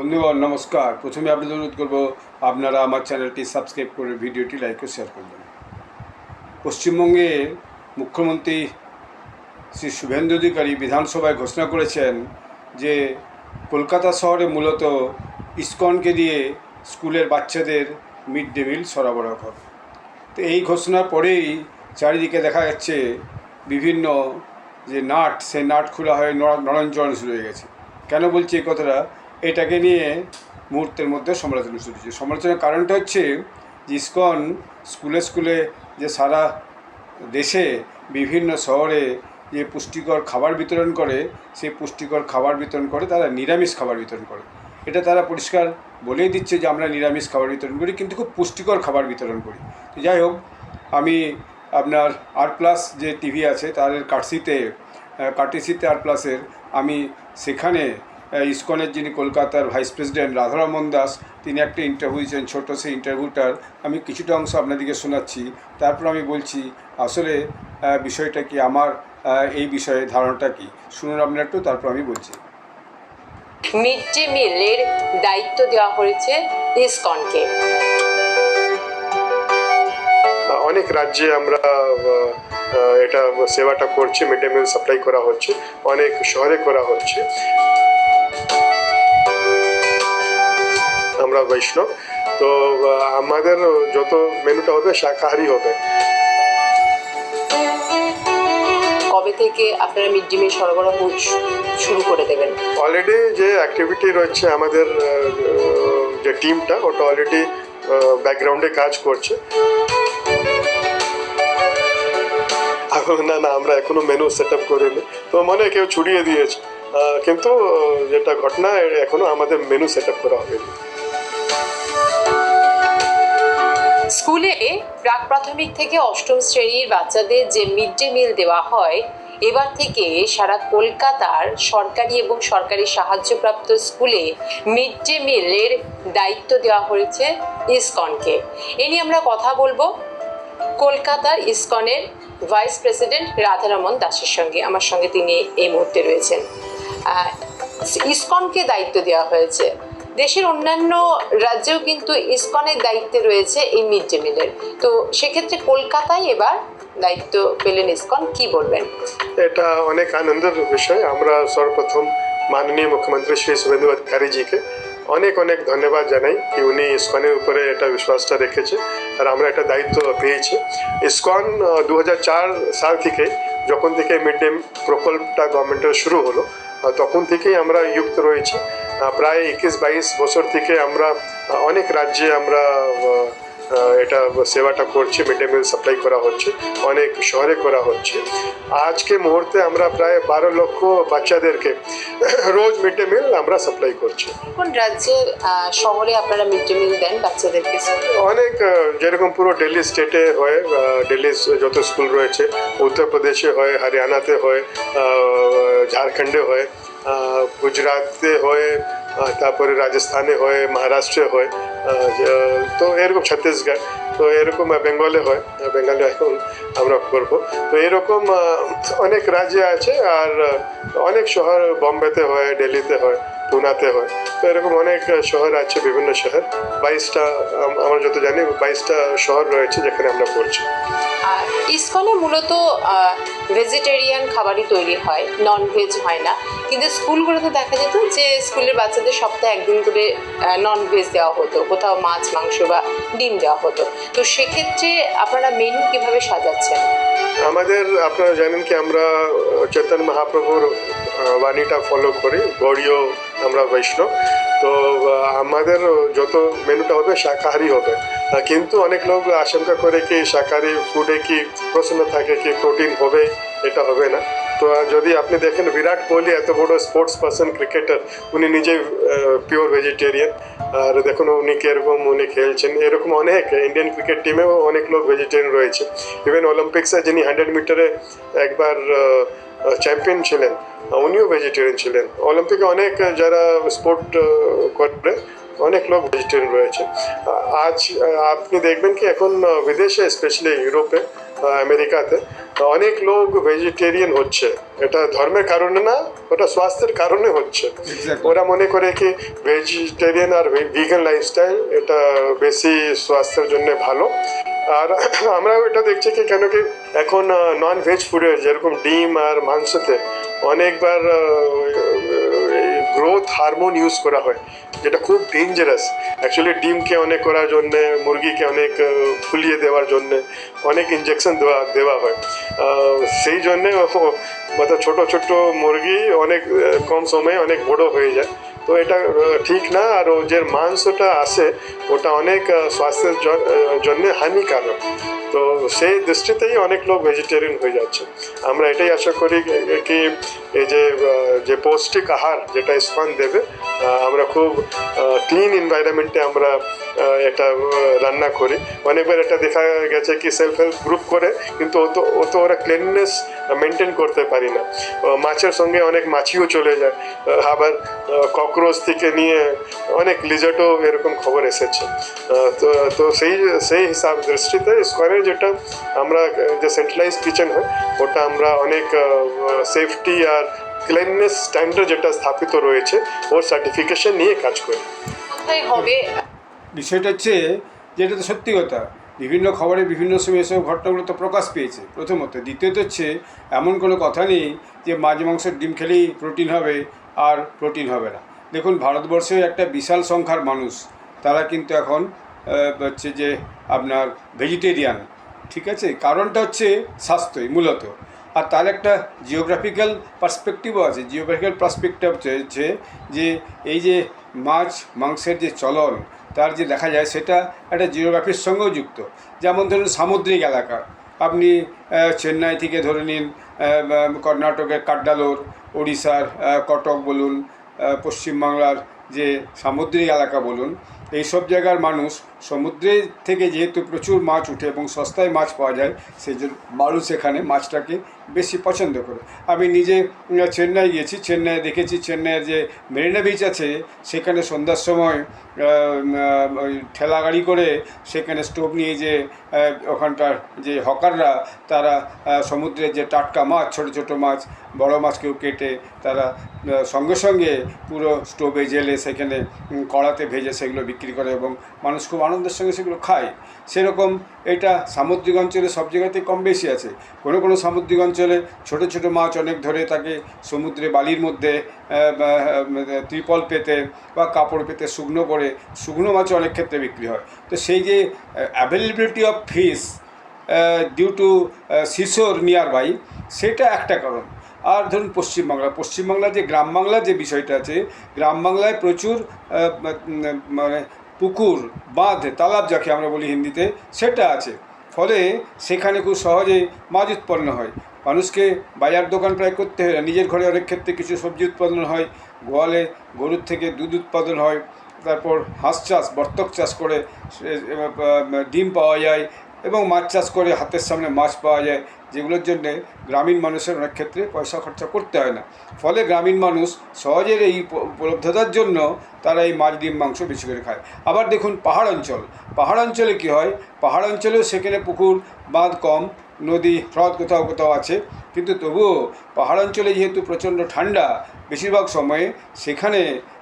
বন্ধুগণ নমস্কার। প্রথমে আপনাদের অনুরোধ করব আপনারা আমার চ্যানেলটি সাবস্ক্রাইব করে ভিডিওটি লাইক ও শেয়ার করবেন। পশ্চিমবঙ্গের মুখ্যমন্ত্রী শ্রী শুভেন্দু অধিকারী বিধানসভায় ঘোষণা করেছেন যে কলকাতা শহরে মূলত ইসকনকে দিয়ে স্কুলের বাচ্চাদের মিড ডে মিল সরবরাহ হবে। তো এই ঘোষণার পরেই চারিদিকে দেখা যাচ্ছে বিভিন্ন যে নাট, সেই নাট খোলা হয়ে নড়াচড়ন শুরু হয়ে গেছে। কেন বলছি এই কথাটা? এটাকে নিয়ে মুহূর্তের মধ্যে সমালোচনা শুরু হচ্ছে। সমালোচনার কারণটা হচ্ছে যে ইসকন স্কুলে স্কুলে যে সারা দেশে বিভিন্ন শহরে যে পুষ্টিকর খাবার বিতরণ করে, সেই পুষ্টিকর খাবার বিতরণ করে তারা নিরামিষ খাবার বিতরণ করে। এটা তারা পরিষ্কার বলেই দিচ্ছে যে আমরা নিরামিষ খাবার বিতরণ করি, কিন্তু খুব পুষ্টিকর খাবার বিতরণ করি। যাই হোক, আমি আপনার আর প্লাস যে টিভি আছে তাদের কার্টিসিতে আর প্লাসের আমি সেখানে ইসকনের যিনি কলকাতার ভাইস প্রেসিডেন্ট রাধারমন দাস, তিনি একটা ইন্টারভিউ দিয়েছেন। ছোটো সেই ইন্টারভিউটার আমি কিছুটা অংশ আপনাদেরকে শোনাচ্ছি, তারপর আমি বলছি আসলে বিষয়টা কি, আমার এই বিষয়ে ধারণাটা কি। শুনুন আপনারা একটু, তারপর আমি বলছি। মিড ডে মিলের দায়িত্ব দেওয়া হয়েছে ইসকনকে। অনেক রাজ্যে আমরা এটা সেবাটা করছি, মিড ডে মিল সাপ্লাই করা হচ্ছে, অনেক শহরে করা হচ্ছে। আমরা বৈষ্ণব, তো আমাদের যত মেনুটা হবে শাকাহারি হবে। কবে থেকে আপনারা মিড ডে মিল সরবরাহ শুরু করে দেবেন? অলরেডি যে অ্যাক্টিভিটি রয়েছে আমাদের যে টিমটা, ওটা অলরেডি ব্যাকগ্রাউন্ডে কাজ করছে। না, আমরা এখনো মেনু সেট আপ করিনি, তো মনে কেউ ছড়িয়ে দিয়েছে, কিন্তু যেটা ঘটনা এখনো আমাদের মেনু সেট আপ করা হয়নি। স্কুলে প্রাক প্রাথমিক থেকে অষ্টম শ্রেণীর বাচ্চাদের যে মিড ডে মিল দেওয়া হয়, এবার থেকে সারা কলকাতার সরকারি এবং সরকারি সাহায্যপ্রাপ্ত স্কুলে মিড ডে মিলের দায়িত্ব দেওয়া হয়েছে ইসকনকে। এ নিয়ে আমরা কথা বলবো কলকাতা ইসকনের ভাইস প্রেসিডেন্ট রাধারমন দাসের সঙ্গে। আমার সঙ্গে তিনি এই মুহূর্তে রয়েছেন। ইসকনকে দায়িত্ব দেওয়া হয়েছে, দেশের অন্যান্য রাজ্যেও কিন্তু ইসকনের দায়িত্বে রয়েছে এই মিড ডে মিলের। তো সেক্ষেত্রে কলকাতায় এবার দায়িত্ব পেলেন ইসকন, কি বলবেন? এটা অনেক আনন্দের বিষয়। আমরা সর্বপ্রথম মাননীয় মুখ্যমন্ত্রী শ্রী শুভেন্দু অধিকারীজিকে অনেক অনেক ধন্যবাদ জানাই কি উনি ইসকনের উপরে এটা বিশ্বাসটা রেখেছে আর আমরা একটা দায়িত্ব পেয়েছি। ইসকন 2004 সাল থেকে, যখন থেকে মিড ডে প্রকল্পটা গভর্নমেন্টের শুরু হলো, তখন থেকেই আমরা যুক্ত রয়েছি। প্রায় 21-22 বছর থেকে আমরা অনেক রাজ্যে আমরা এটা সেবাটা করছি, মিড ডে মিল সাপ্লাই করা হচ্ছে, অনেক শহরে করা হচ্ছে। আজকে মুহূর্তে আমরা প্রায় 12 লক্ষ বাচ্চাদেরকে রোজ মিড ডে মিল আমরা সাপ্লাই করছি। কোন রাজ্যের শহরে আপনারা মিড ডে মিল দেন বাচ্চাদেরকে? অনেক, যেরকম পুরো দিল্লি স্টেটে হয়, দিল্লির যত স্কুল রয়েছে, উত্তরপ্রদেশে হয়, হরিয়ানাতে হয়, ঝাড়খণ্ডে হয়, গুজরাটে হয়, তারপরে রাজস্থানে হয়, মহারাষ্ট্রে হয়, তো এরকম ছত্তিশগড়, তো এরকম বেঙ্গলে হয়, বেঙ্গলে এখন আমরা করবো। তো এরকম অনেক রাজ্যে আছে, আর অনেক শহর, বোম্বেতে হয়, দিল্লিতে হয়, পুনাতে হয়, তো এরকম অনেক শহর আছে, বিভিন্ন শহর। 22টা, আমরা যত জানি 22টা শহর রয়েছে যেখানে আমরা করছি। ইসকনে মূলত ভেজিটেরিয়ান খাবারই তৈরি হয়, নন ভেজ হয় না। কিন্তু স্কুলগুলোতে দেখা যেত যে স্কুলের বাচ্চাদের সপ্তাহে একদিন করে নন ভেজ দেওয়া হতো, কোথাও মাছ, মাংস বা ডিম দেওয়া হতো। তো সেক্ষেত্রে আপনারা মেনু কিভাবে সাজাচ্ছেন? আমাদের, আপনারা জানেন কি আমরা চৈতন্য মহাপ্রভুর বাণীটা ফলো করি, গৌড়ীয় আমরা বৈষ্ণব, তো আমাদের যত মেনুটা হবে শাকাহারি হবে। কিন্তু অনেক লোক আশঙ্কা করে কি শাকাহারি ফুডে কি প্রশ্ন থাকে কি প্রোটিন হবে, এটা হবে না। তো যদি আপনি দেখেন বিরাট কোহলি এত বড় স্পোর্টস পার্সন, ক্রিকেটার, উনি নিজেই পিওর ভেজিটেরিয়ান, আর দেখুন উনি কীরকম উনি খেলছেন। এরকম অনেক ইন্ডিয়ান ক্রিকেট টিমেও অনেক লোক ভেজিটেরিয়ান রয়েছে। ইভেন অলিম্পিক্সে যিনি 100 মিটারে একবার চ্যাম্পিয়ন ছিলেন, উনিও ভেজিটেরিয়ান ছিলেন। অলিম্পিকে অনেক যারা স্পোর্ট করে অনেক লোক ভেজিটেরিয়ান রয়েছে। আজ আপনি দেখবেন কি এখন বিদেশে, স্পেশালি ইউরোপে, আমেরিকাতে অনেক লোক ভেজিটেরিয়ান হচ্ছে, এটা ধর্মের কারণে না, ওটা স্বাস্থ্যের কারণে হচ্ছে। Exactly. ওরা মনে করে কি ভেজিটেরিয়ান আর ভিগান লাইফস্টাইল এটা বেশি স্বাস্থ্যের জন্য ভালো। আর আমরাও এটা দেখছি কি কেন কি এখন নন ভেজ ফুডে যেরকম ডিম আর মাংসতে অনেকবার গ্রোথ হারমোন ইউজ করা হয়, যেটা খুব ডেঞ্জারাস। অ্যাকচুয়ালি ডিমকে অনেক করার জন্যে, মুরগিকে অনেক ফুলিয়ে দেওয়ার জন্যে অনেক ইঞ্জেকশন দেওয়া হয়। সেই জন্যে মানে ছোটো ছোটো মুরগি অনেক কম সময়ে অনেক বড় হয়ে যায়। তো এটা ঠিক না। আর ও যে মাংসটা আসে ওটা অনেক স্বাস্থ্যের জন্যে হানিকারক। তো সেই দৃষ্টিতেই অনেক লোক ভেজিটেরিয়ান হয়ে যাচ্ছে। আমরা এটাই আশা করি কি এই যে পৌষ্টিক আহার যেটা স্পান দেবে, আমরা খুব ক্লিন এনভায়রনমেন্টে আমরা এটা রান্না করি। অনেকবার এটা দেখা গেছে কি সেলফ হেল্প গ্রুপ করে, কিন্তু ও তো ওরা ক্লিননেস মেনটেন করতে পারি না। মাছের সঙ্গে অনেক মাছিও চলে যায়, আবার ককরোচ থেকে নিয়ে অনেক লিজার্টও এরকম খবর এসেছে। তো সেই হিসাব দৃষ্টিতে স্কোয়ারের যেটা আমরা যে সেন্ট্রালাইজ কিচেন হয় ওটা আমরা অনেক সেফটি আর ক্লিননেস স্ট্যান্ডার্ড যেটা স্থাপিত রয়েছে ওর সার্টিফিকেশন নিয়ে কাজ করি। কোথায় হবে? বিষয়টা হচ্ছে যেটা তো সত্যি কথা, বিভিন্ন খবরে বিভিন্ন সময় এসব ঘটনাগুলো তো প্রকাশ পেয়েছে প্রথমত। দ্বিতীয়ত হচ্ছে এমন কোনো কথা নেই যে মাছ মাংসের ডিম খেলেই প্রোটিন হবে আর প্রোটিন হবে না। দেখুন, ভারতবর্ষে একটা বিশাল সংখ্যার মানুষ তারা কিন্তু এখন হচ্ছে যে আপনার ভেজিটেরিয়ান, ঠিক আছে। কারণটা হচ্ছে স্বাস্থ্যই মূলত। আর তার একটা জিওগ্রাফিক্যাল পার্সপেক্টিভও আছে। জিওগ্রাফিক্যাল পার্সপেক্টিভ হচ্ছে যে এই যে মাছ মাংসের যে চলন তার যে দেখা যায় সেটা একটা জিওগ্রাফির সঙ্গেও যুক্ত। যেমন ধরুন সামুদ্রিক এলাকা, আপনি চেন্নাই থেকে ধরে নিন কর্ণাটকের কাড্ডালোর, ওড়িশার কটক বলুন, পশ্চিমবাংলার যে সামুদ্রিক এলাকা বলুন, এইসব জায়গার মানুষ সমুদ্রের থেকে যেহেতু প্রচুর মাছ উঠে এবং সস্তায় মাছ পাওয়া যায়, সেই জন্য মানুষ এখানে মাছটাকে বেশি পছন্দ করে। আমি নিজে চেন্নাই গিয়েছি, চেন্নাই দেখেছি চেন্নাইয়ের যে মেরিনা বিচ আছে সেখানে সন্ধ্যার সময় ওই ঠেলা গাড়ি করে সেখানে স্টোভ নিয়ে যে ওখানকার যে হকাররা তারা সমুদ্রের যে টাটকা মাছ, ছোটো ছোটো মাছ, বড় মাছকেও কেটে তারা সঙ্গে সঙ্গে পুরো স্টোভে জেলে সেখানে কড়াতে ভেজে সেগুলো বিক্রি করে এবং মানুষ খুব আনন্দের সঙ্গে সেগুলো খায়। সেরকম এটা সামুদ্রিক অঞ্চলে সব জায়গাতেই কম বেশি আছে। কোনো কোনো সামুদ্রিক অঞ্চলে ছোটো ছোটো মাছ অনেক ধরে তাকে সমুদ্রে বালির মধ্যে ত্রিপল পেতে বা কাপড় পেতে শুকনো করে, শুকনো মাছ অনেক ক্ষেত্রে বিক্রি হয়। তো সেই যে availability of fish due to seashore near by, সেটা একটা কারণ। আর ধরুন পশ্চিমবাংলা যে গ্রাম বাংলার যে বিষয়টা আছে, গ্রাম বাংলায় প্রচুর মানে পুকুর, বাঁধ, তালাব যাকে আমরা বলি হিন্দিতে, সেটা আছে। ফলে সেখানে খুব সহজে মাছ উৎপন্ন হয়। মানুষকে বাজার দোকান প্রায় করতে হয় না, নিজের ঘরে অনেক ক্ষেত্রে কিছু সবজি উৎপাদন হয়, গোয়ালে গরুর থেকে দুধ উৎপাদন হয়, তারপর হাঁস চাষ, বর্তক চাষ করে ডিম পাওয়া যায় এবং মাছ চাষ করে হাতের সামনে মাছ পাওয়া যায়, যেগুলোর জন্যে গ্রামীণ মানুষের অনেক ক্ষেত্রে পয়সা খরচা করতে হয় না। ফলে গ্রামীণ মানুষ সহজের এই উপলব্ধতার জন্য তারা এই মাছ ডিম মাংস বেশি করে খায়। আবার দেখুন পাহাড় অঞ্চলে কী হয়, পাহাড় অঞ্চলেও সেখানে পুকুর বাঁধ কম, নদী হ্রদ কোথাও কোথাও আছে, কিন্তু তবুও পাহাড় অঞ্চলে যেহেতু প্রচণ্ড ঠান্ডা বেশিরভাগ সময়ে, সেখানে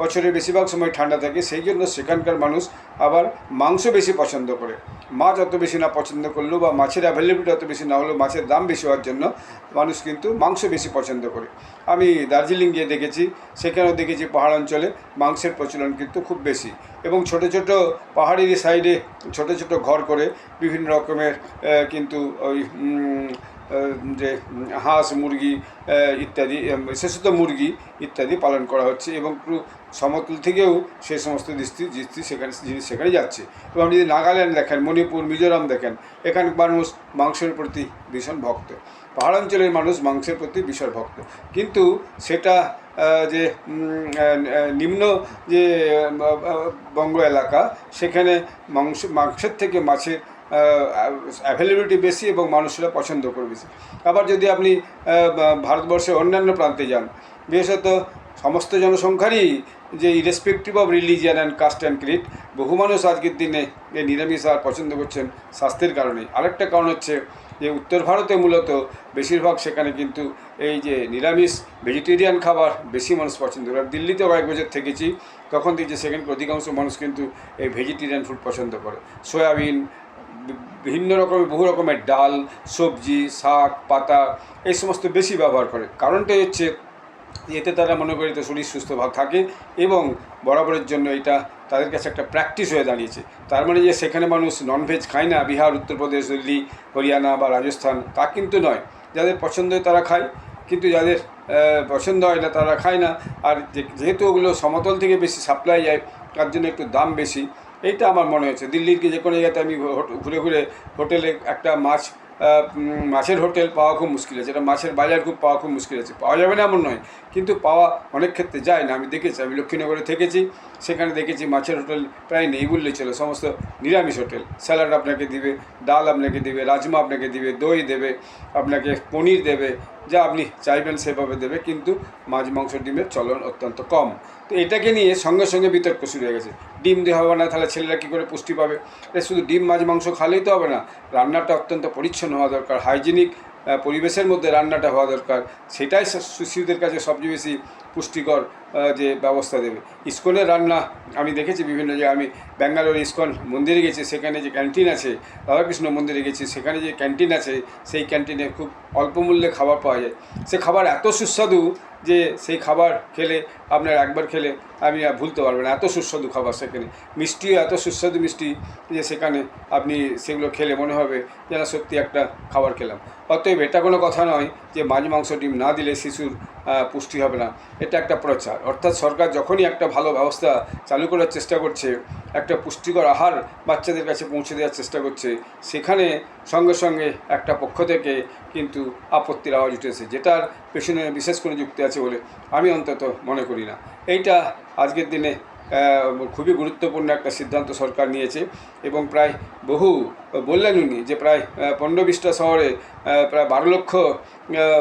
বছরের বেশিরভাগ সময় ঠান্ডা থাকে, সেই জন্য সেখানকার মানুষ আবার মাংস বেশি পছন্দ করে। মাছ অত বেশি না পছন্দ করলেও বা মাছের অ্যাভেলেবিলিটি অত বেশি না হলেও মাছের দাম বেশি হওয়ার জন্য মানুষ কিন্তু মাংস বেশি পছন্দ করে। আমি দার্জিলিং গিয়ে দেখেছি, সেখানেও দেখেছি পাহাড় অঞ্চলে মাংসের প্রচলন কিন্তু খুব বেশি এবং ছোটো ছোটো পাহাড়ের সাইডে ছোটো ছোটো ঘর করে বিভিন্ন রকমের কিন্তু ওই যে হাঁস মুরগি ইত্যাদি, বিশেষত মুরগি ইত্যাদি পালন করা হচ্ছে এবং পুরো সমতল থেকেও সেই সমস্ত জিনিস সেখানে যাচ্ছে। এবং আপনি যদি নাগাল্যান্ড দেখেন, মণিপুর, মিজোরাম দেখেন, এখানে মানুষ মাংসের প্রতি ভীষণ ভক্ত। পাহাড় অঞ্চলের মানুষ মাংসের প্রতি ভীষণ ভক্ত, কিন্তু সেটা যে নিম্ন যে বঙ্গ এলাকা, সেখানে মাংসের থেকে মাছের অ্যাভেলেবিলিটি বেশি এবং মানুষরা পছন্দ করে বেশি। আবার যদি আপনি ভারতবর্ষের অন্যান্য প্রান্তে যান, বিশেষত সমস্ত জনসংখ্যারই যে irrespective of religion and caste and creed, বহু মানুষ আজকের দিনে এই নিরামিষ আহার পছন্দ করছেন স্বাস্থ্যের কারণে। আরেকটা কারণ হচ্ছে যে উত্তর ভারতে মূলত বেশিরভাগ সেখানে কিন্তু এই যে নিরামিষ ভেজিটেরিয়ান খাবার বেশি মানুষ পছন্দ করে। দিল্লিতে কয়েক বছর থেকেছি, তখন দেখছি সেখানকার অধিকাংশ মানুষ কিন্তু এই ভেজিটেরিয়ান ফুড পছন্দ করে। সয়াবিন, বিভিন্ন রকমের বহু রকমের ডাল, সবজি, শাক, পাতা এই সমস্ত বেশি ব্যবহার করে। কারণটাই হচ্ছে এতে তারা মনে করে এতে শরীর সুস্থভাবে থাকে এবং বরাবরের জন্য এটা তাদের কাছে একটা প্র্যাকটিস হয়ে দাঁড়িয়েছে। তার মানে যে সেখানে মানুষ ননভেজ খায় না, বিহার, উত্তরপ্রদেশ, দিল্লি, হরিয়ানা বা রাজস্থান, তা কিন্তু নয়। যাদের পছন্দ হয় তারা খায়, কিন্তু যাদের পছন্দ হয় না তারা খায় না। আর যেহেতু ওগুলো সমতল থেকে বেশি সাপ্লাই যায়, তার জন্য একটু দাম বেশি। এইটা আমার মনে হচ্ছে। দিল্লির যে কোনো জায়গাতে আমি ঘুরে ঘুরে হোটেলে একটা মাছের হোটেল পাওয়া খুব মুশকিল আছে, এটা মাছের বাজার পাওয়া খুব মুশকিল আছে। পাওয়া যাবে না এমন নয়, কিন্তু পাওয়া অনেক ক্ষেত্রে যায় না। আমি দেখেছি, আমি লক্ষ্মীনগরে থেকেছি, সেখানে দেখেছি মাছের হোটেল প্রায় নেই বললেই চলে। সমস্ত নিরামিষ হোটেল, স্যালাড আপনাকে দিবে, ডাল আপনাকে দিবে, রাজমা আপনাকে দিবে, দই দেবে, আপনাকে পনির দেবে, যা আপনি চাইবেন সেভাবে দেবে, কিন্তু মাছ, মাংস, ডিমের চলন অত্যন্ত কম। তো এটাকে নিয়ে সঙ্গে সঙ্গে বিতর্ক শুরু হয়ে গেছে। ডিম দেওয়া হবে না, তাহলে ছেলেরা কী করে পুষ্টি পাবে? শুধু ডিম, মাছ, মাংস খালেই তো হবে না, রান্নাটা অত্যন্ত পরিচ্ছন্ন হওয়া দরকার, হাইজিনিক পরিবেশের মধ্যে রান্নাটা হওয়া দরকার। সেটাই শিশুদের কাছে সবচেয়ে বেশি পুষ্টিকর যে ব্যবস্থা দেবে। ইস্কনের রান্না আমি দেখেছি বিভিন্ন জায়গায়। আমি ব্যাঙ্গালোর ইস্কন মন্দিরে গেছি, সেখানে যে ক্যান্টিন আছে, রাধাকৃষ্ণ মন্দিরে গেছি, সেখানে যে ক্যান্টিন আছে, সেই ক্যান্টিনে খুব অল্প মূল্যে খাবার পাওয়া যায়। সে খাবার এত সুস্বাদু যে সেই খাবার খেলে আপনার একবার খেলে আপনি ভুলতে পারবেন না, এত সুস্বাদু খাবার সেখানে। মিষ্টিও এত সুস্বাদু মিষ্টি যে সেখানে আপনি সেগুলো খেলে মনে হবে যেন সত্যি একটা খাবার খেলাম। অতএব এটা কোনো কথা নয় যে মাছ, মাংস, ডিম না দিলে শিশুর পুষ্টি হবে না। এটা একটা প্রচার। অর্থাৎ সরকার যখনই একটা ভালো ব্যবস্থা চালু করার চেষ্টা করছে, একটা পুষ্টিকর আহার বাচ্চাদের কাছে পৌঁছে দেওয়ার চেষ্টা করছে, সেখানে সঙ্গে সঙ্গে একটা পক্ষ থেকে কিন্তু আপত্তির আওয়াজ উঠেছে, যেটার পেছনে বিশেষ কোনো যুক্তি আছে বলে আমি অন্তত মনে করি না। এইটা আজকের দিনে খুবই গুরুত্বপূর্ণ একটা সিদ্ধান্ত সরকার নিয়েছে এবং প্রায় বললেন উনি যে প্রায় 15-20টা শহরে প্রায় 12 লক্ষ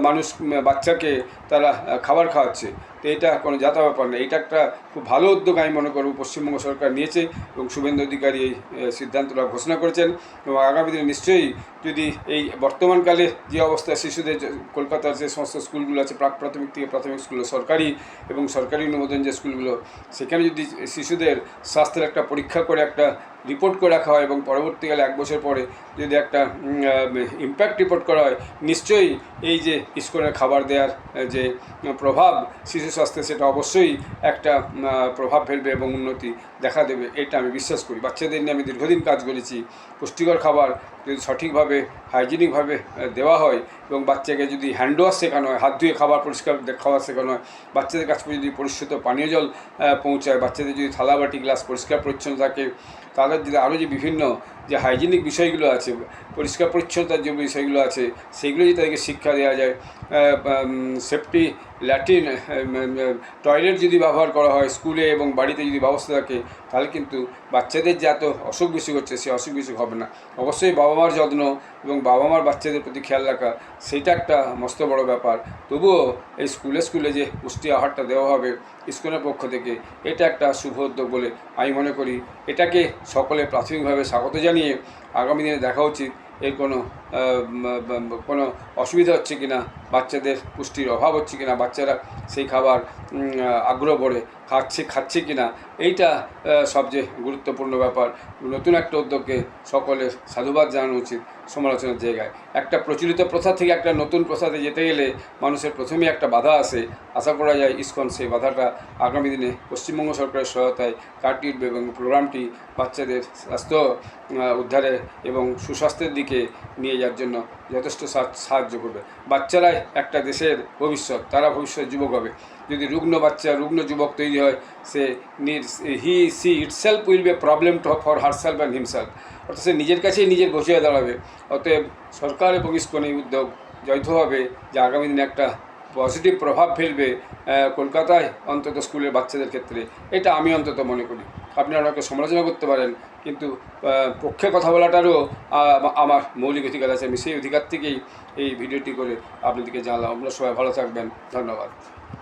মানুষ, বাচ্চাকে তারা খাবার খাওয়াচ্ছে। তো এটা কোনো যাতা ব্যাপার না। এটা একটা খুব ভালো উদ্যোগ আমি মনে করব পশ্চিমবঙ্গ সরকার নিয়েছে এবং শুভেন্দু অধিকারী এই সিদ্ধান্তটা ঘোষণা করেছেন। এবং আগামী দিনে নিশ্চয়ই যদি এই বর্তমানকালে যে অবস্থা শিশুদের, কলকাতার যে সমস্ত স্কুলগুলো আছে, প্রাক প্রাথমিক থেকে প্রাথমিক স্কুলগুলো সরকারি এবং সরকারি অনুমোদন যে স্কুলগুলো, সেখানে যদি শিশুদের স্বাস্থ্যের একটা পরীক্ষা করে একটা রিপোর্ট করে রাখা হয় এবং পরবর্তীকালে 1 বছর পরে যদি একটা ইম্প্যাক্ট রিপোর্ট করা হয়, নিশ্চয়ই এই যে স্কুলের খাবার দেওয়ার যে প্রভাব শিশু স্বাস্থ্যে, সেটা অবশ্যই একটা প্রভাব ফেলবে এবং উন্নতি দেখা দেবে। এটা আমি বিশ্বাস করি। বাচ্চাদের নিয়ে আমি দীর্ঘদিন কাজ করেছি। পুষ্টিকর খাবার যদি সঠিকভাবে হাইজিনিকভাবে দেওয়া হয় এবং বাচ্চাকে যদি হ্যান্ড ওয়াশ শেখানো হয়, হাত ধুয়ে খাবার পরিষ্কার খাওয়া শেখানো হয়, বাচ্চাদের কাছে যদি পরিশুদ্ধ পানীয় জল পৌঁছায়, বাচ্চাদের যদি থালা বাটি গ্লাস পরিষ্কার পরিচ্ছন্ন থাকে, তাদের যদি আরও যে বিভিন্ন যে হাইজিনিক বিষয়গুলো আছে, পরিষ্কার পরিচ্ছন্নতার যে বিষয়গুলো আছে, সেগুলো যদি তাদেরকে শিক্ষা দেওয়া যায়, সেফটি ল্যাট্রিন, টয়লেট যদি ব্যবহার করা হয় স্কুলে এবং বাড়িতে যদি ব্যবস্থা থাকে, তাহলে কিন্তু বাচ্চাদের যে এত অসুখ বিসুখ হচ্ছে, সেই অসুখ বিসুখ হবে না। অবশ্যই বাবা মার যত্ন এবং বাবা মার বাচ্চাদের প্রতি খেয়াল রাখা, সেইটা একটা মস্ত বড় ব্যাপার। তবুও এই স্কুলে যে পুষ্টি আহারটা দেওয়া হবে স্কুলের পক্ষ থেকে, এটা একটা শুভ উদ্যোগ বলে আমি মনে করি। এটাকে সকলে প্রাথমিকভাবে স্বাগত জানিয়ে আগামী দিনে দেখা উচিত এর কোনো অসুবিধা হচ্ছে কি না, বাচ্চাদের পুষ্টির অভাব হচ্ছে কি না, বাচ্চারা সেই খাবার আগ্রহ করে খাচ্ছে কি না, এইটা সবচেয়ে গুরুত্বপূর্ণ ব্যাপার। নতুন একটা উদ্যোগকে সকলের সাধুবাদ জানানো উচিত সমালোচনার জায়গায়। একটা প্রচলিত প্রথা থেকে একটা নতুন প্রথাতে যেতে গেলে মানুষের প্রথমেই একটা বাধা আসে। আশা করা যায় ইসকন সেই বাধাটা আগামী দিনে পশ্চিমবঙ্গ সরকারের সহায়তায় কাটিয়ে উঠবে এবং প্রোগ্রামটি বাচ্চাদের স্বাস্থ্য উদ্ধারে এবং সুস্বাস্থ্যের দিকে নিয়ে যাওয়ার জন্য যথেষ্ট সাহায্য করবে। বাচ্চারাই একটা দেশের ভবিষ্যৎ, তারা ভবিষ্যৎ যুবক হবে। যদি রুগ্ন যুবক তৈরি হয়, she itself will be a problem for herself and himself. অর্থাৎ সে নিজের কাছেই নিজের বসে দাঁড়াবে। অতএব সরকার এবং ইসকন এই উদ্যোগ যৌথ হবে যে আগামী দিনে একটা পজিটিভ প্রভাব ফেলবে কলকাতায় অন্তত স্কুলের বাচ্চাদের ক্ষেত্রে। এটা আমি অন্তত মনে করি। আপনারা আমাকে সমালোচনা করতে পারেন, কিন্তু পক্ষে কথা বলাটারও আমার মৌলিক অধিকার আছে। আমি সেই অধিকার থেকেই এই ভিডিওটি করে আপনাদেরকে জানালাম। আপনারা সবাই ভালো থাকবেন। ধন্যবাদ।